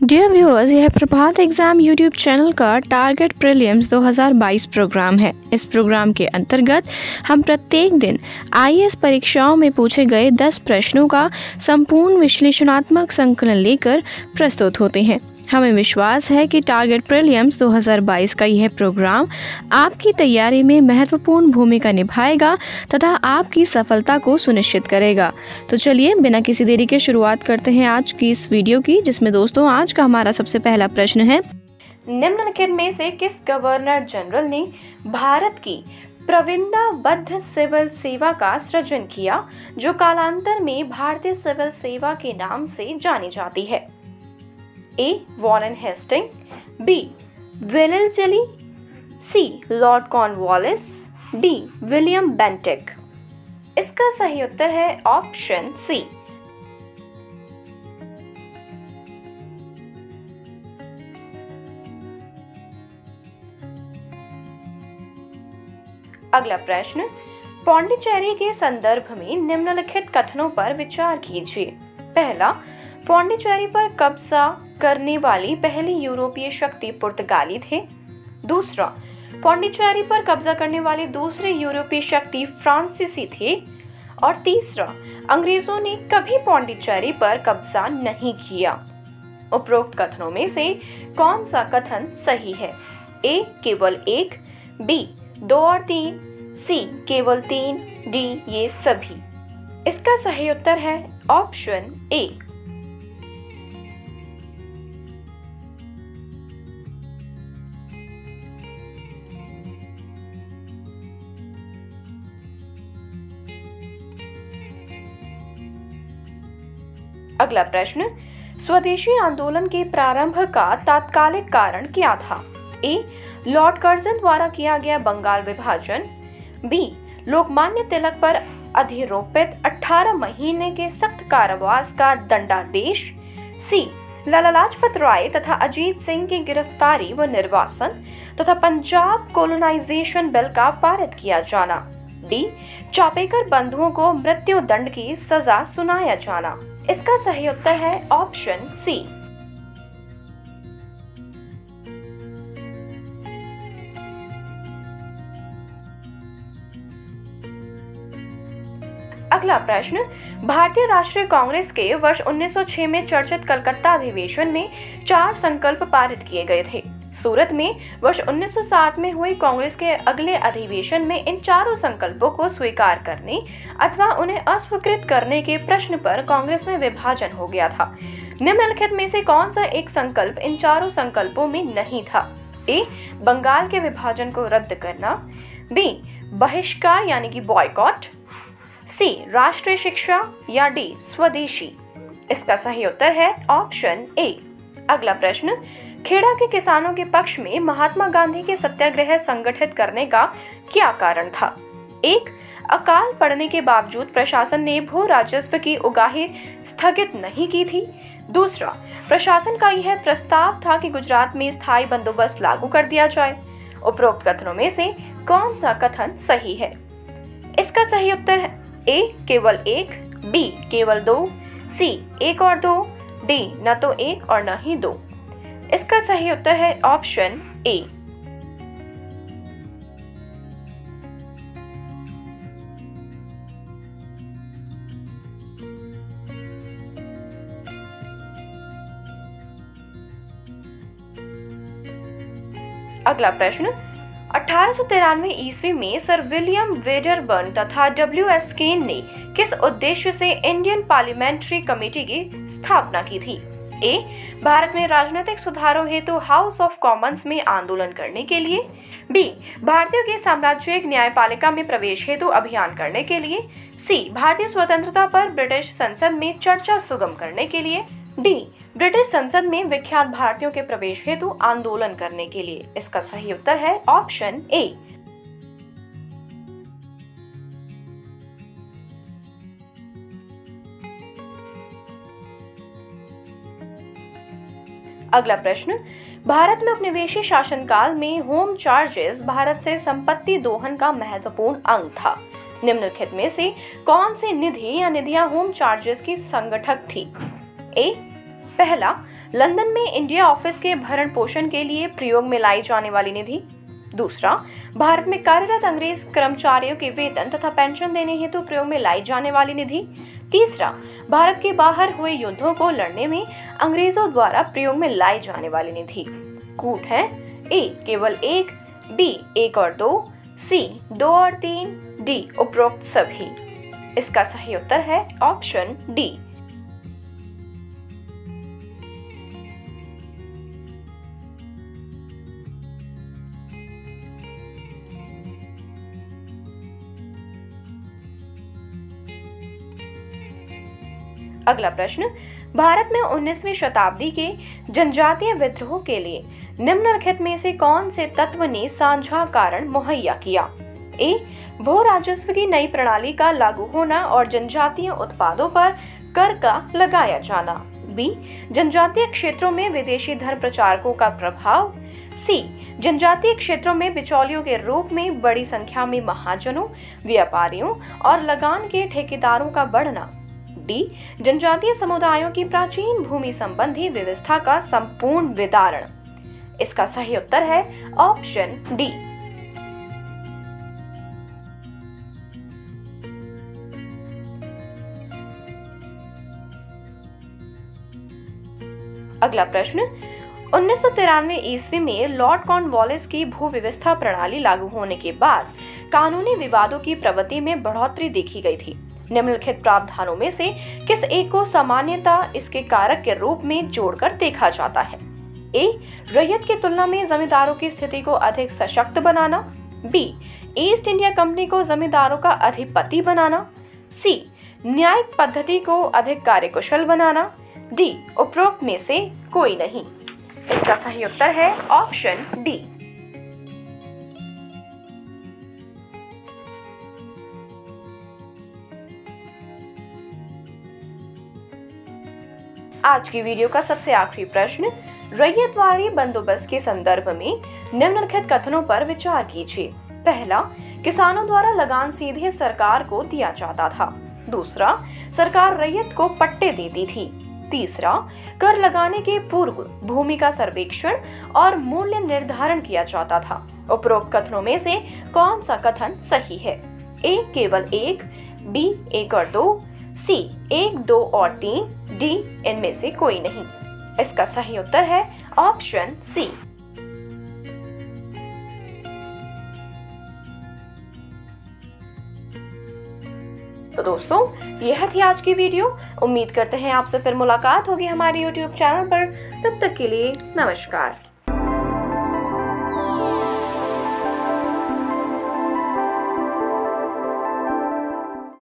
Dear viewers, यह प्रभात exam YouTube channel का target prelims 2022 programme है। इस प्रोग्राम के अंतर्गत हम प्रत्येक दिन आईएएस परीक्षाओं में पूछे गए 10 प्रश्नों का संपूर्ण विश्लेषणात्मक संकलन लेकर प्रस्तुत होते हैं। हमें विश्वास है कि टारगेट प्रीलिम्स 2022 का यह प्रोग्राम आपकी तैयारी में महत्वपूर्ण भूमिका निभाएगा तथा आपकी सफलता को सुनिश्चित करेगा। तो चलिए बिना किसी देरी के शुरुआत करते हैं आज की इस वीडियो की, जिसमें दोस्तों आज का हमारा सबसे पहला प्रश्न है, निम्नलिखित में से किस गवर्नर जनरल ने भारत की प्रविन्दाबद्ध सिविल सेवा का सृजन किया, जो कालांतर में भारतीय सिविल सेवा के नाम से जानी जाती है? A. Warren Hasting, B. Wellesley, C. Lord Cornwallis, D. William Bentinck. इसका सही उत्तर है ऑप्शन C। अगला प्रश्न, पौंडीचेरी के संदर्भ में निम्नलिखित कथनों पर विचार कीजिए। पहला, पौंडीचेरी पर कब्जा करने वाली पहली यूरोपीय शक्ति पुर्तगाली थे। दूसरा, पौंडीचेरी पर कब्जा करने वाली दूसरी यूरोपीय शक्ति फ्रांसीसी थे। और तीसरा, अंग्रेजों ने कभी पौंडीचेरी पर कब्जा नहीं किया। उपरोक्त कथनों में से कौन सा कथन सही है? A. केवल एक, B. 2 और 3, C. केवल 3, D. ये सभी। इसका सही उत्तर है ऑप्शन A। अगला प्रश्न, स्वदेशी आंदोलन के प्रारंभ का तात्कालिक कारण क्या था? A. लॉर्ड कर्जन द्वारा किया गया बंगाल विभाजन, B. लोकमान्य तिलक पर अधिरोपित 18 महीने के सख्त कारावास का दंडादेश, C. लाला लाजपत राय तथा अजीत सिंह की गिरफ्तारी व निर्वासन तथा पंजाब कोलोनाइजेशन बिल का पारित किया जाना, D. चापेकर बंधुओं को मृत्यु दंड की सजा सुनाया जाना। इसका सही उत्तर है ऑप्शन C। अगला प्रश्न, भारतीय राष्ट्रीय कांग्रेस के वर्ष 1906 में चर्चित कलकत्ता अधिवेशन में 4 संकल्प पारित किए गए थे। सूरत में वर्ष 1907 में हुई कांग्रेस के अगले अधिवेशन में इन चारों संकल्पों को स्वीकार करने अथवा उन्हें अस्वीकृत करने के प्रश्न पर कांग्रेस में विभाजन हो गया था। निम्नलिखित में से कौन सा एक संकल्प इन चारों संकल्पों में नहीं था? A. बंगाल के विभाजन को रद्द करना, B. बहिष्कार यानी कि बॉयकॉट, C. राष्ट्रीय शिक्षा या D. स्वदेशी। इसका सही उत्तर है ऑप्शन A। अगला प्रश्न, खेड़ा के किसानों के पक्ष में महात्मा गांधी के सत्याग्रह संगठित करने का क्या कारण था? 1. अकाल पड़ने के बावजूद प्रशासन ने भू राजस्व की उगाही स्थगित नहीं की थी। दूसरा, प्रशासन का यह प्रस्ताव था कि गुजरात में स्थायी बंदोबस्त लागू कर दिया जाए। उपरोक्त कथनों में से कौन सा कथन सही है? इसका सही उत्तर है A. केवल एक, B. केवल 2, C. 1 और 2, D. न तो 1 और न ही 2। इसका सही उत्तर है ऑप्शन A। अगला प्रश्न, 1893 ईस्वी में सर विलियम वेडरबर्न तथा W.S. केन ने किस उद्देश्य से इंडियन पार्लियामेंट्री कमेटी की स्थापना की थी? A. भारत में राजनीतिक सुधारों हेतु हाउस ऑफ कॉमन्स में आंदोलन करने के लिए, B. भारतीयों के साम्राज्यिक न्यायपालिका में प्रवेश हेतु अभियान करने के लिए, C. भारतीय स्वतंत्रता पर ब्रिटिश संसद में चर्चा सुगम करने के लिए, D. ब्रिटिश संसद में विख्यात भारतीयों के प्रवेश हेतु आंदोलन करने के लिए। इसका सही उत्तर है ऑप्शन A। अगला प्रश्न, भारत में उपनिवेशी शासनकाल में होम चार्जेस भारत से संपत्ति दोहन का महत्वपूर्ण अंग था। निम्नलिखित में से कौन सी निधि या निधियां होम चार्जेस की संगठक थी? A. पहला, लंदन में इंडिया ऑफिस के भरण पोषण के लिए प्रयोग में लाई जाने वाली निधि। दूसरा, भारत में कार्यरत अंग्रेज कर्मचारियों के वेतन तथा पेंशन देने हेतु प्रयोग में लाई जाने वाली निधि। तीसरा, भारत के बाहर हुए युद्धों को लड़ने में अंग्रेजों द्वारा प्रयोग में लाई जाने वाली निधि। कूट है ए केवल 1, बी 1 और 2, सी 2 और 3, डी उपरोक्त सभी। इसका सही उत्तर है ऑप्शन डी। अगला प्रश्न, भारत में 19वीं शताब्दी के जनजातीय विद्रोह के लिए निम्नलिखित में से कौन से तत्व ने साझा कारण मुहैया किया? ए, भू राजस्व की नई प्रणाली का लागू होना और जनजातीय उत्पादों पर कर का लगाया जाना। बी, जनजातीय क्षेत्रों में विदेशी धन प्रचारकों का प्रभाव। सी, जनजातीय क्षेत्रों में बिचौलियों के रूप में बड़ी संख्या में महाजनों, व्यापारियों और लगान के ठेकेदारों का बढ़ना। डी, जनजातीय समुदायों की प्राचीन भूमि संबंधी व्यवस्था का संपूर्ण विदारण। इसका सही उत्तर है ऑप्शन डी। अगला प्रश्न, 1993 ईस्वी में लॉर्ड कॉर्नवालिस की भू व्यवस्था प्रणाली लागू होने के बाद कानूनी विवादों की प्रवृत्ति में बढ़ोतरी देखी गई थी। निम्नलिखित प्रावधानों में से किस एक को सामान्यता इसके कारक के रूप में जोड़कर देखा जाता है? ए, रैयत की तुलना में जमींदारों की स्थिति को अधिक सशक्त बनाना। बी, ईस्ट इंडिया कंपनी को जमींदारों का अधिपति बनाना। सी, न्यायिक पद्धति को अधिक कार्यकुशल बनाना। डी, उपरोक्त में से कोई नहीं। इसका सही उत्तर है ऑप्शन डी। आज की वीडियो का सबसे आखिरी प्रश्न, रैयतवाड़ी बंदोबस्त के संदर्भ में निम्नलिखित कथनों पर विचार कीजिए। पहला, किसानों द्वारा लगान सीधे सरकार को दिया जाता था। दूसरा, सरकार रैयत को पट्टे देती थी। तीसरा, कर लगाने के पूर्व भूमि का सर्वेक्षण और मूल्य निर्धारण किया जाता था। उपरोक्त कथनों में से कौन सा कथन सही है? ए, केवल 1, बी 1 और 2, सी 1, 2 और 3, डी इनमें से कोई नहीं। इसका सही उत्तर है ऑप्शन सी। तो दोस्तों, यह थी आज की वीडियो। उम्मीद करते हैं आपसे फिर मुलाकात होगी हमारे YouTube चैनल पर। तब तक के लिए नमस्कार।